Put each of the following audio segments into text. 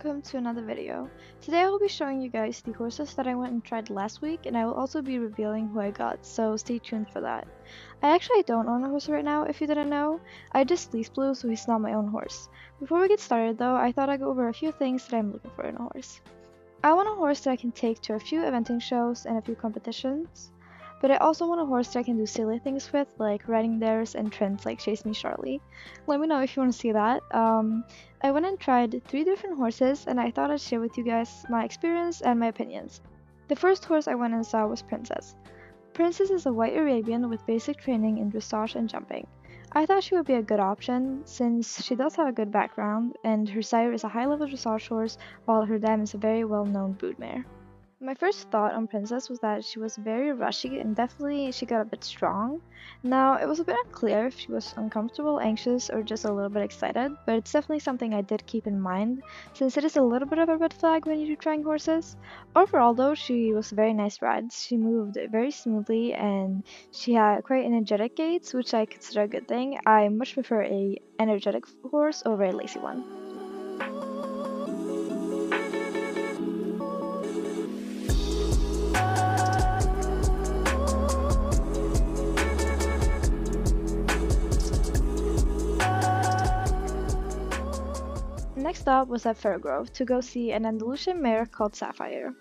welcome to another video. Today I will be showing you guys the horses that I went and tried last week, and I will also be revealing who I got, so stay tuned for that. I actually don't own a horse right now, if you didn't know. I just lease Blue, so he's not my own horse. Before we get started though, I thought I'd go over a few things that I'm looking for in a horse. I want a horse that I can take to a few eventing shows and a few competitions, but I also want a horse that I can do silly things with, like riding theirs and trends like Chase Me Charlie. Let me know if you want to see that. I went and tried 3 different horses, and I thought I'd share with you guys my experience and my opinions. The first horse I went and saw was Princess. Princess is a white Arabian with basic training in dressage and jumping. I thought she would be a good option since she does have a good background and her sire is a high level dressage horse while her dam is a very well known broodmare. My first thought on Princess was that she was very rushy and definitely she got a bit strong. Now, it was a bit unclear if she was uncomfortable, anxious, or just a little bit excited, but it's definitely something I did keep in mind since it is a little bit of a red flag when you're trying horses. Overall, though, she was a very nice ride. She moved very smoothly and she had quite energetic gaits, which I consider a good thing. I much prefer a energetic horse over a lazy one. Next up was at Fairgrove to go see an Andalusian mare called Sapphire.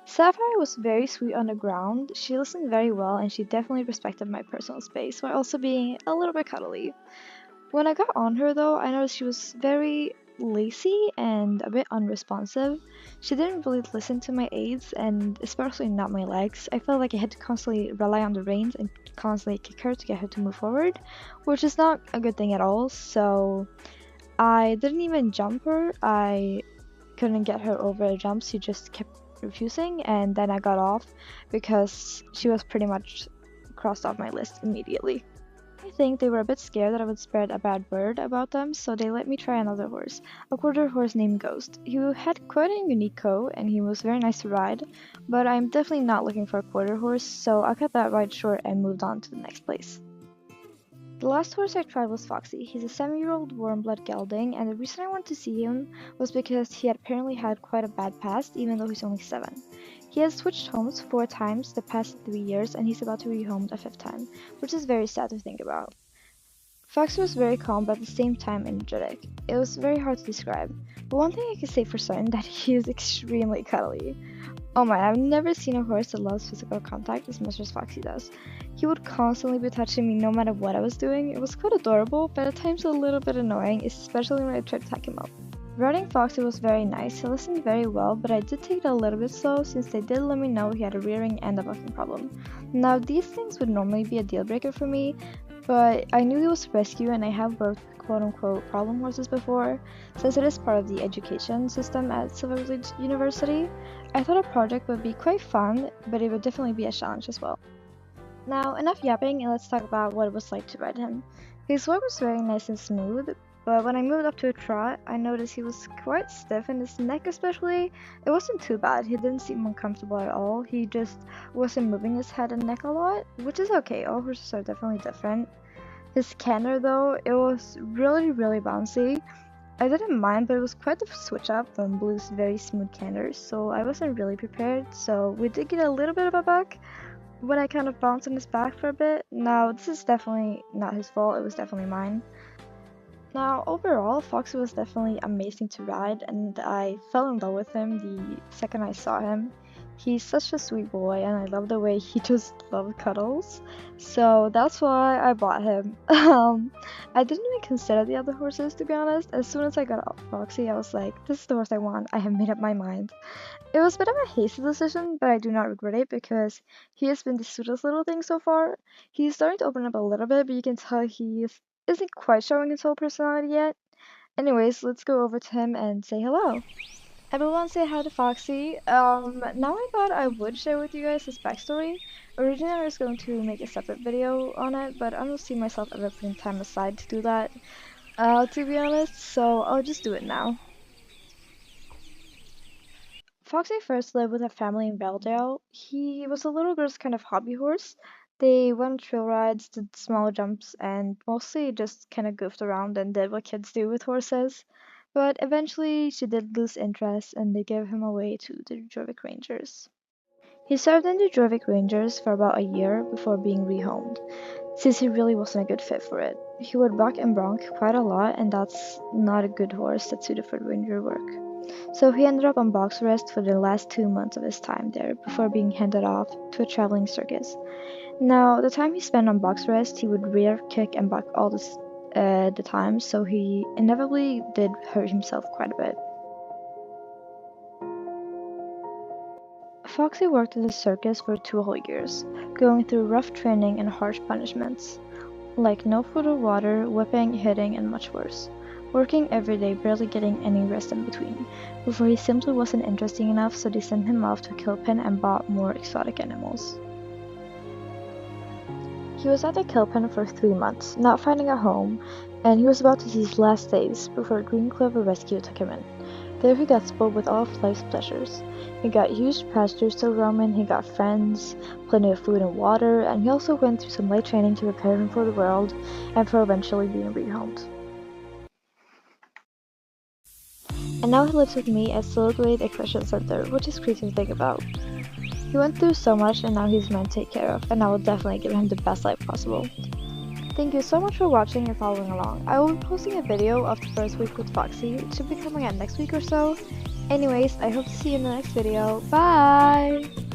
Sapphire was very sweet on the ground, she listened very well, and she definitely respected my personal space while also being a little bit cuddly. When I got on her though, I noticed she was very lazy and a bit unresponsive. She didn't really listen to my aids, and especially not my legs. I felt like I had to constantly rely on the reins and constantly kick her to get her to move forward, which is not a good thing at all, so I didn't even jump her. I couldn't get her over a jump. She just kept refusing, and then I got off because she was pretty much crossed off my list immediately. I think they were a bit scared that I would spread a bad word about them, so they let me try another horse, a quarter horse named Ghost. He had quite a unique coat, and he was very nice to ride, but I'm definitely not looking for a quarter horse, so I cut that ride short and moved on to the next place. The last horse I tried was Foxy. He's a 7-year-old warm-blood gelding, and the reason I wanted to see him was because he had apparently had quite a bad past, even though he's only 7. He has switched homes 4 times the past 3 years, and he's about to be rehomed a 5th time, which is very sad to think about. Foxy was very calm, but at the same time energetic. It was very hard to describe, but one thing I can say for certain that he is extremely cuddly. Oh my, I've never seen a horse that loves physical contact as much as Foxy does. He would constantly be touching me no matter what I was doing. It was quite adorable, but at times a little bit annoying, especially when I tried to tack him up. Riding Foxy was very nice. He listened very well, but I did take it a little bit slow since they did let me know he had a rearing and a bucking problem. Now, these things would normally be a deal breaker for me, but I knew he was rescue and I have worked with quote-unquote problem horses before, since it is part of the education system at Silver Village University. I thought a project would be quite fun, but it would definitely be a challenge as well. Now, enough yapping and let's talk about what it was like to ride him. His walk was very nice and smooth, but when I moved up to a trot, I noticed he was quite stiff in his neck especially. It wasn't too bad, he didn't seem uncomfortable at all, he just wasn't moving his head and neck a lot, which is okay, all horses are definitely different. His canter though, it was really bouncy. I didn't mind, but it was quite the switch up from Blue's very smooth canters, so I wasn't really prepared, so we did get a little bit of a buck when I kind of bounced on his back for a bit. Now, this is definitely not his fault, it was definitely mine. Now, overall, Foxy was definitely amazing to ride, and I fell in love with him the second I saw him. He's such a sweet boy, and I love the way he just loves cuddles, so that's why I bought him. I didn't even consider the other horses, to be honest. As soon as I got off Foxy, I was like, this is the horse I want, I have made up my mind. It was a bit of a hasty decision, but I do not regret it because he has been the sweetest little thing so far. He's starting to open up a little bit, but you can tell isn't quite showing his whole personality yet. Anyways, let's go over to him and say hello. Everyone say hi to Foxy. Now I thought I would share with you guys his backstory. Originally I was going to make a separate video on it, but I don't see myself ever putting time aside to do that, to be honest, so I'll just do it now. Foxy first lived with a family in Belldale. He was a little girl's kind of hobby horse. They went on trail rides, did small jumps, and mostly just kind of goofed around and did what kids do with horses. But eventually she did lose interest and they gave him away to the Jorvik Rangers. He served in the Jorvik Rangers for about a year before being rehomed, since he really wasn't a good fit for it. He would buck and bronc quite a lot, and that's not a good horse that's suited for ranger work. So he ended up on box arrest for the last 2 months of his time there before being handed off to a traveling circus. Now, the time he spent on box arrest, he would rear, kick, and buck all the time, so he inevitably did hurt himself quite a bit. Foxy worked at the circus for 2 whole years, going through rough training and harsh punishments, like no food or water, whipping, hitting, and much worse. Working every day, barely getting any rest in between, before he simply wasn't interesting enough, so they sent him off to a kill pen and bought more exotic animals. He was at the kill pen for 3 months, not finding a home, and he was about to see his last days before Green Clover Rescue took him in. There he got spoiled with all of life's pleasures. He got huge pastures to roam in, he got friends, plenty of food and water, and he also went through some light training to prepare him for the world and for eventually being rehomed. And now he lives with me at Silverglade Equestrian Center, which is crazy to think about. He went through so much and now he's mine to take care of, and I will definitely give him the best life possible. Thank you so much for watching and following along. I will be posting a video of the first week with Foxy. It should be coming out next week or so. Anyways, I hope to see you in the next video. Bye!